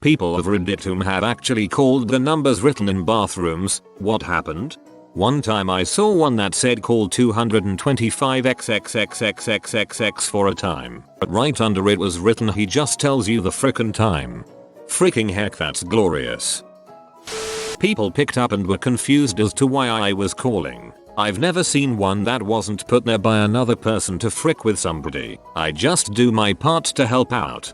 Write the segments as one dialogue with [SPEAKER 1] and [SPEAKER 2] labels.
[SPEAKER 1] People of Reddit have actually called the numbers written in bathrooms. What happened? One time I saw one that said call 225xxxxxxxx for a time. But right under it was written he just tells you the frickin' time. Freaking heck, that's glorious. People picked up and were confused as to why I was calling. I've never seen one that wasn't put there by another person to frick with somebody. I just do my part to help out.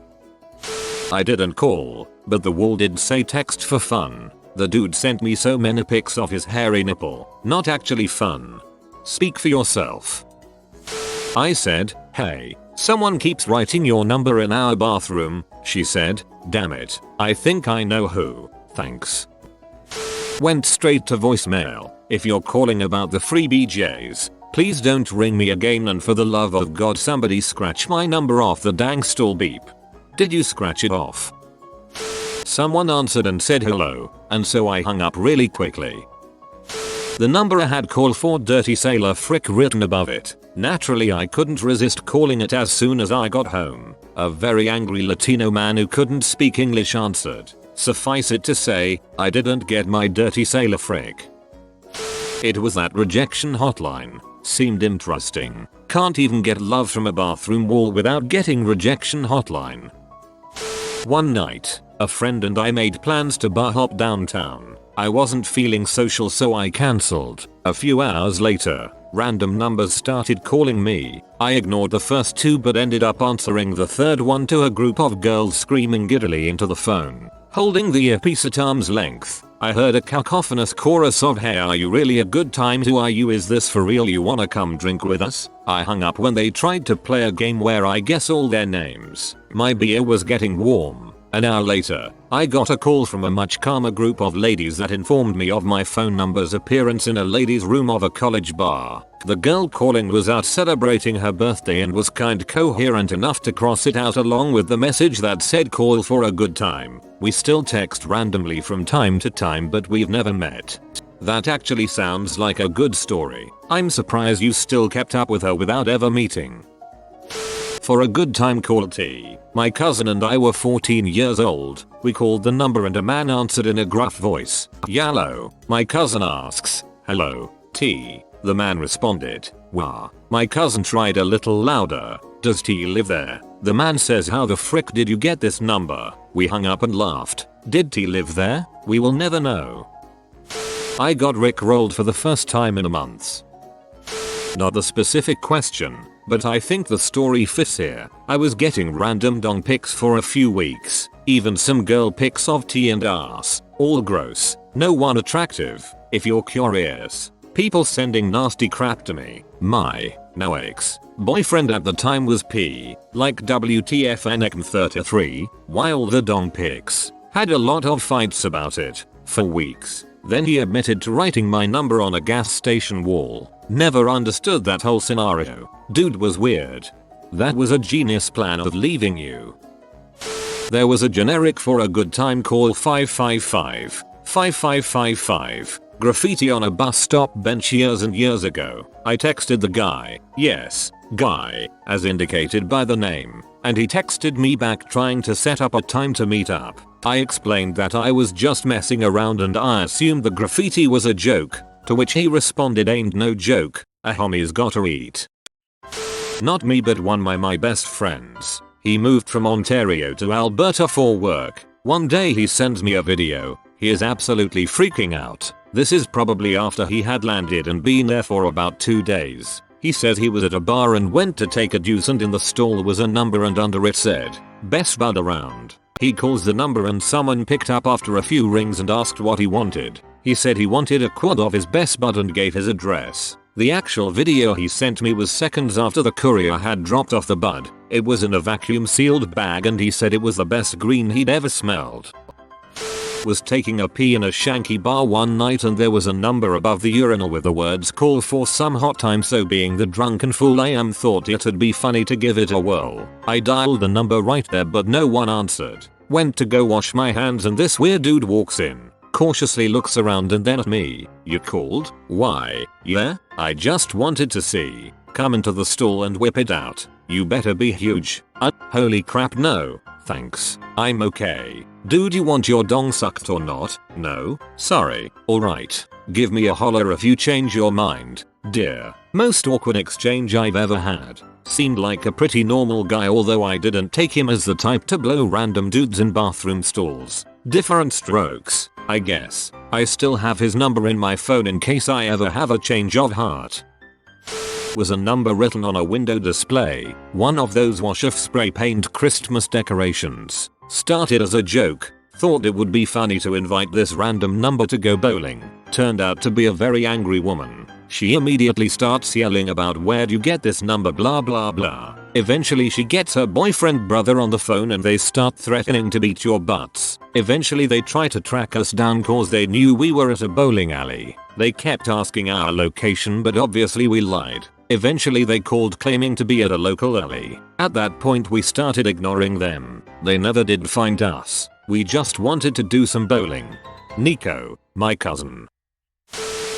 [SPEAKER 1] I didn't call, but the wall did say text for fun. The dude sent me so many pics of his hairy nipple. Not actually fun. Speak for yourself. I said, hey, someone keeps writing your number in our bathroom. She said, damn it, I think I know who. Thanks. Went straight to voicemail. If you're calling about the free BJs, please don't ring me again, and for the love of God somebody scratch my number off the dang stall beep. Did you scratch it off? Someone answered and said hello, and so I hung up really quickly. The number had call for Dirty Sailor Frick written above it. Naturally I couldn't resist calling it as soon as I got home. A very angry Latino man who couldn't speak English answered. Suffice it to say, I didn't get my Dirty Sailor Frick. It was that rejection hotline. Seemed interesting. Can't even get love from a bathroom wall without getting rejection hotline. One night, a friend and I made plans to bar hop downtown. I wasn't feeling social, so I cancelled. A few hours later, random numbers started calling me. I ignored the first two but ended up answering the third one to a group of girls screaming giddily into the phone. Holding the earpiece at arm's length, I heard a cacophonous chorus of "Hey, are you really a good time? Who are you? Is this for real? You wanna come drink with us?" I hung up when they tried to play a game where I guess all their names. My beer was getting warm. An hour later, I got a call from a much calmer group of ladies that informed me of my phone number's appearance in a ladies' room of a college bar. The girl calling was out celebrating her birthday and was kind coherent enough to cross it out along with the message that said call for a good time. We still text randomly from time to time, but we've never met. That actually sounds like a good story. I'm surprised you still kept up with her without ever meeting. For a good time call T. My cousin and I were 14 years old. We called the number and a man answered in a gruff voice. "Yallo." My cousin asks, "Hello, T." The man responded, "Wah." My cousin tried a little louder. "Does T live there?" The man says, "How the frick did you get this number?" We hung up and laughed. Did T live there? We will never know. I got rickrolled for the first time in a month. Not the specific question, but I think the story fits here. I was getting random dong pics for a few weeks. Even some girl pics of T and ass. All gross. No one attractive. If you're curious. People sending nasty crap to me. My now ex-boyfriend at the time was P. Like WTFNX33. While the dong pics. Had a lot of fights about it. For weeks. Then he admitted to writing my number on a gas station wall. Never understood that whole scenario. Dude was weird. That was a genius plan of leaving you. There was a generic for a good time call 555. 5555. Graffiti on a bus stop bench years and years ago. I texted the guy, yes, guy, as indicated by the name, and he texted me back trying to set up a time to meet up. I explained that I was just messing around and I assumed the graffiti was a joke, to which he responded, "Ain't no joke, a homie's gotta eat." Not me, but one of my best friends. He moved from Ontario to Alberta for work. One day he sends me a video. He is absolutely freaking out. This is probably after he had landed and been there for about 2 days. He says he was at a bar and went to take a juice, and in the stall was a number and under it said, "Best bud around." He calls the number and someone picked up after a few rings and asked what he wanted. He said he wanted a quad of his best bud and gave his address. The actual video he sent me was seconds after the courier had dropped off the bud. It was in a vacuum sealed bag and he said it was the best green he'd ever smelled. Was taking a pee in a shanky bar one night and there was a number above the urinal with the words "call for some hot time," so being the drunken fool I am thought it'd be funny to give it a whirl. I dialed the number right there but no one answered. Went to go wash my hands and this weird dude walks in. Cautiously looks around and then at me. "You called? Why? Yeah? I just wanted to see." Come into the stall and whip it out. "You better be huge." Holy crap, no. Thanks. I'm okay. Dude, you want your dong sucked or not? No? Sorry. Alright. Give me a holler if you change your mind, dear. Most awkward exchange I've ever had. Seemed like a pretty normal guy, although I didn't take him as the type to blow random dudes in bathroom stalls. Different strokes, I guess. I still have his number in my phone in case I ever have a change of heart. Was a number written on a window display, one of those wash-off spray paint Christmas decorations. Started as a joke, thought it would be funny to invite this random number to go bowling. Turned out to be a very angry woman. She immediately starts yelling about where'd you get this number blah blah blah. Eventually she gets her boyfriend brother on the phone and they start threatening to beat your butts. Eventually they try to track us down cause they knew we were at a bowling alley. They kept asking our location but obviously we lied. Eventually they called claiming to be at a local alley. At that point we started ignoring them. They never did find us. We just wanted to do some bowling. Nico, my cousin.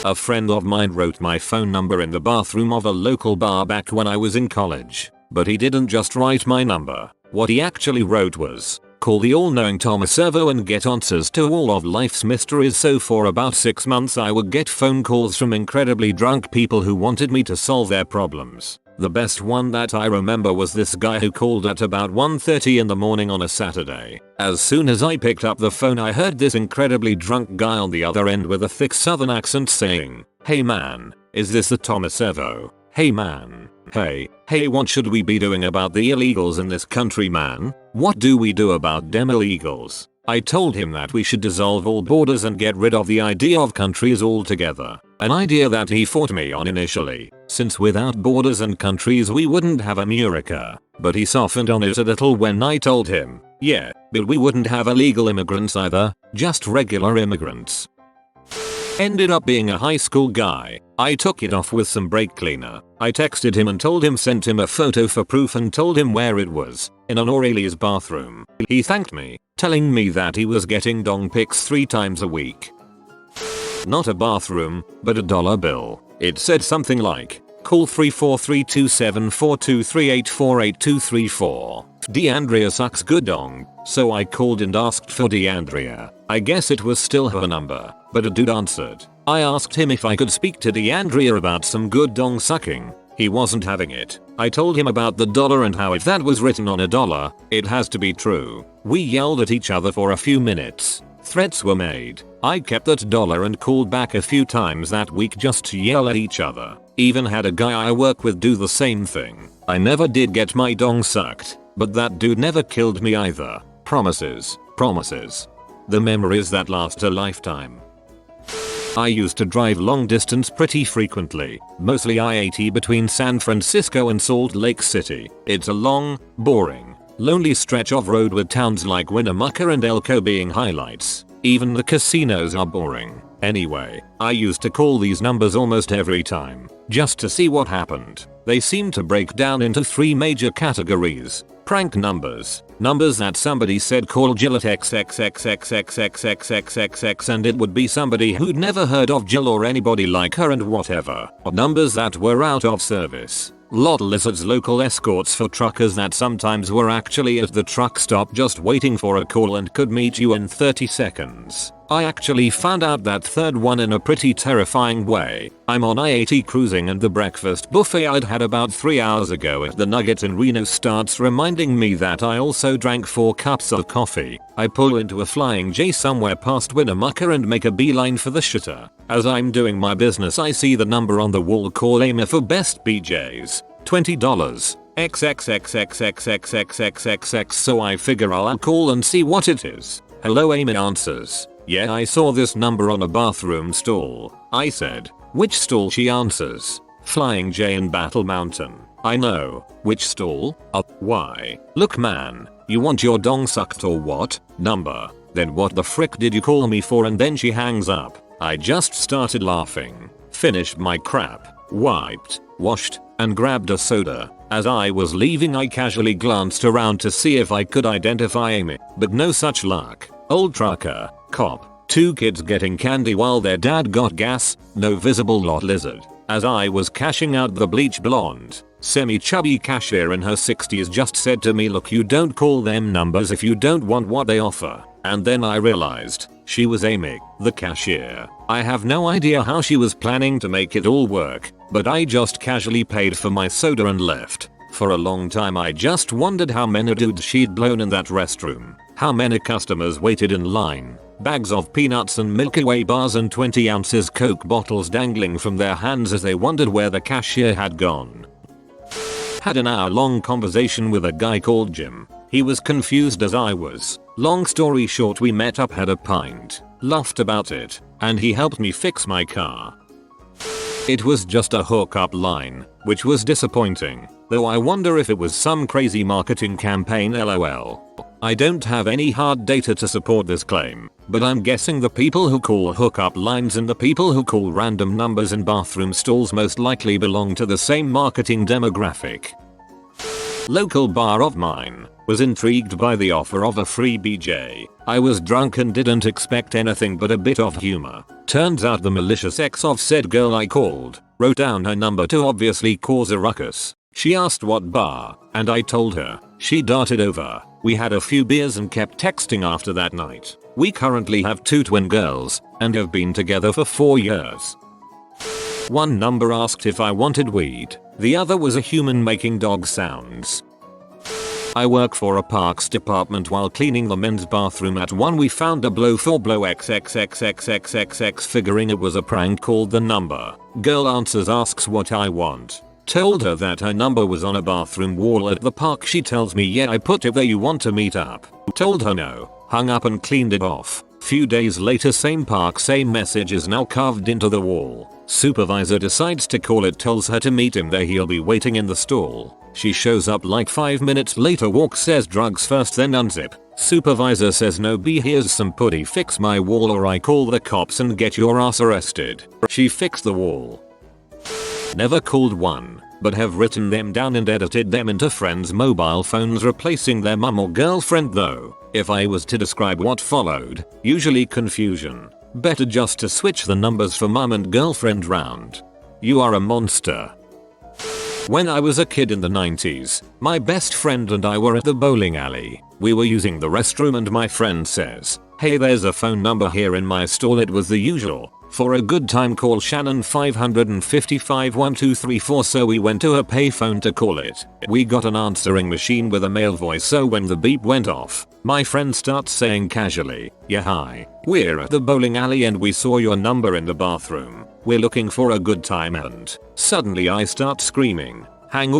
[SPEAKER 1] A friend of mine wrote my phone number in the bathroom of a local bar back when I was in college. But he didn't just write my number. What he actually wrote was, call the all-knowing Thomas Servo and get answers to all of life's mysteries. So for about 6 months I would get phone calls from incredibly drunk people who wanted me to solve their problems. The best one that I remember was this guy who called at about 1:30 in the morning on a Saturday. As soon as I picked up the phone I heard this incredibly drunk guy on the other end with a thick southern accent saying, "Hey man, is this the Thomas Servo? Hey man. Hey, what should we be doing about the illegals in this country, man? What do we do about them illegals?" I told him that we should dissolve all borders and get rid of the idea of countries altogether. An idea that he fought me on initially, since without borders and countries we wouldn't have America. But he softened on it a little when I told him, yeah, but we wouldn't have illegal immigrants either, just regular immigrants. Ended up being a high school guy. I took it off with some brake cleaner. I texted him and told him, sent him a photo for proof and told him where it was, in an Aurelia's bathroom. He thanked me, telling me that he was getting dong pics 3 times a week. Not a bathroom, but a dollar bill. It said something like, call 3432742384824. Deandria sucks good dong. So I called and asked for Deandria. I guess it was still her number, but a dude answered. I asked him if I could speak to Deandria about some good dong sucking. He wasn't having it. I told him about the dollar and how if that was written on a dollar, it has to be true. We yelled at each other for a few minutes. Threats were made. I kept that dollar and called back a few times that week just to yell at each other. Even had a guy I work with do the same thing. I never did get my dong sucked, but that dude never killed me either. Promises, promises. The memories that last a lifetime. I used to drive long distance pretty frequently, mostly I-80 between San Francisco and Salt Lake City. It's a long, boring, lonely stretch of road with towns like Winnemucca and Elko being highlights. Even the casinos are boring. Anyway, I used to call these numbers almost every time, just to see what happened. They seem to break down into 3 major categories. Prank numbers. Numbers that somebody said call Jill at XXXXXXXXXXX and it would be somebody who'd never heard of Jill or anybody like her and whatever. Numbers that were out of service. Lot lizards, local escorts for truckers that sometimes were actually at the truck stop just waiting for a call and could meet you in 30 seconds. I actually found out that third one in a pretty terrifying way. I'm on I-80 cruising and the breakfast buffet I'd had about 3 hours ago at the Nugget in Reno starts reminding me that I also drank 4 cups of coffee. I pull into a Flying J somewhere past Winnemucca and make a beeline for the shitter. As I'm doing my business I see the number on the wall, call Amy for best BJs. $20. XXXXXXXXXX, so I figure I'll call and see what it is. Hello, Amy answers. Yeah, I saw this number on a bathroom stall. I said, which stall? She answers, Flying J in Battle Mountain. I know, which stall? Why? Look man, you want your dong sucked or what? Number. Then what the frick did you call me for? And then she hangs up. I just started laughing, finished my crap, wiped, washed, and grabbed a soda. As I was leaving I casually glanced around to see if I could identify Amy, but no such luck. Old trucker, cop, 2 kids getting candy while their dad got gas, no visible lot lizard. As I was cashing out, the bleach blonde, semi-chubby cashier in her 60s just said to me, look, you don't call them numbers if you don't want what they offer. And then I realized she was Amy, the cashier. I have no idea how she was planning to make it all work, but I just casually paid for my soda and left. For a long time I just wondered how many dudes she'd blown in that restroom, how many customers waited in line, bags of peanuts and Milky Way bars and 20 ounces Coke bottles dangling from their hands as they wondered where the cashier had gone. Had an hour-long conversation with a guy called Jim. He was confused as I was. Long story short, we met up, had a pint, laughed about it, and he helped me fix my car. It was just a hookup line, which was disappointing, though I wonder if it was some crazy marketing campaign, lol. I don't have any hard data to support this claim, but I'm guessing the people who call hookup lines and the people who call random numbers in bathroom stalls most likely belong to the same marketing demographic. Local bar of mine was intrigued by the offer of a free BJ. I was drunk and didn't expect anything but a bit of humor. Turns out the malicious ex of said girl I called wrote down her number to obviously cause a ruckus. She asked what bar, and I told her. She darted over. We had a few beers and kept texting after that night. We currently have 2 twin girls and have been together for 4 years. One number asked if I wanted weed. The other was a human making dog sounds. I work for a parks department. While cleaning the men's bathroom at one, we found a blow for blow XXXXXXX. Figuring it was a prank, called the number. Girl answers, asks what I want. Told her that her number was on a bathroom wall at the park. She tells me, yeah, I put it there, you want to meet up? Told her no. Hung up and cleaned it off. Few days later, same park, same message is now carved into the wall. Supervisor decides to call it, tells her to meet him there, he'll be waiting in the stall. She shows up like 5 minutes later, walks, says drugs first then unzip. Supervisor says no B, here's some putty, fix my wall or I call the cops and get your ass arrested. She fixed the wall. Never called one, but have written them down and edited them into friends' mobile phones, replacing their mum or girlfriend though. If I was to describe what followed, usually confusion. Better just to switch the numbers for mum and girlfriend round. You are a monster. When I was a kid in the 90s, my best friend and I were at the bowling alley. We were using the restroom and my friend says, hey, there's a phone number here in my stall. It was the usual. For a good time, call Shannon 555 1234. So we went to a payphone to call it. We got an answering machine with a male voice, so when the beep went off, my friend starts saying casually, yeah, hi, we're at the bowling alley and we saw your number in the bathroom. We're looking for a good time. And suddenly I start screaming, hang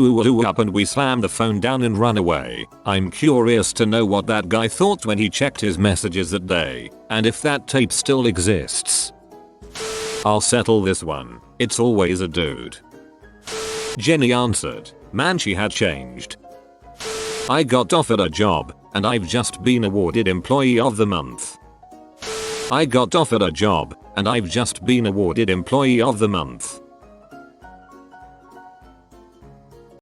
[SPEAKER 1] up, and we slam the phone down and run away. I'm curious to know what that guy thought when he checked his messages that day, and if that tape still exists. I'll settle this one. It's always a dude. Jenny answered, man, she had changed. I got offered a job and I've just been awarded Employee of the Month. I got offered a job and I've just been awarded Employee of the Month.